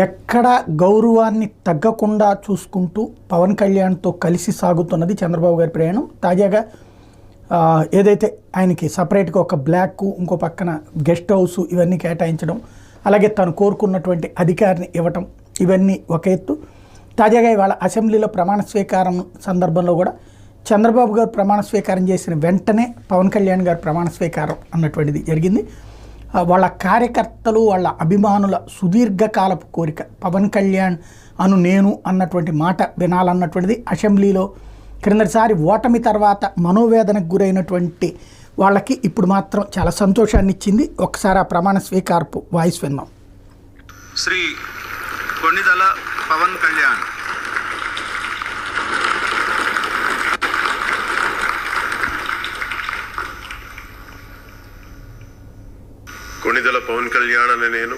ఎక్కడ గౌరవాన్ని తగ్గకుండా చూసుకుంటూ పవన్ కళ్యాణ్తో కలిసి సాగుతున్నది చంద్రబాబు గారి ప్రయాణం. తాజాగా ఏదైతే ఆయనకి సపరేట్గా ఒక బ్లాక్, ఇంకో పక్కన గెస్ట్ హౌస్ ఇవన్నీ కేటాయించడం, అలాగే తను కోరుకున్నటువంటి అధికారిని ఇవ్వటం, ఇవన్నీ ఒక ఎత్తు. తాజాగా ఇవాళ అసెంబ్లీలో ప్రమాణ స్వీకారం సందర్భంలో కూడా చంద్రబాబు గారు ప్రమాణ స్వీకారం చేసిన వెంటనే పవన్ కళ్యాణ్ గారు ప్రమాణ స్వీకారం అన్నటువంటిది జరిగింది. వాళ్ళ కార్యకర్తలు, వాళ్ళ అభిమానుల సుదీర్ఘకాలపు కోరిక పవన్ కళ్యాణ్ నేను అన్నటువంటి మాట వినాలన్నటువంటిది అసెంబ్లీలో క్రిందటిసారి ఓటమి తర్వాత మనోవేదనకు గురైనటువంటి వాళ్ళకి ఇప్పుడు మాత్రం చాలా సంతోషాన్ని ఇచ్చింది. ఒకసారి ఆ ప్రమాణ స్వీకారపు వాయిస్ విన్నాం. శ్రీ కొణిదెల పవన్ కళ్యాణ్ కొణిదెల పవన్ కళ్యాణ్ అనే నేను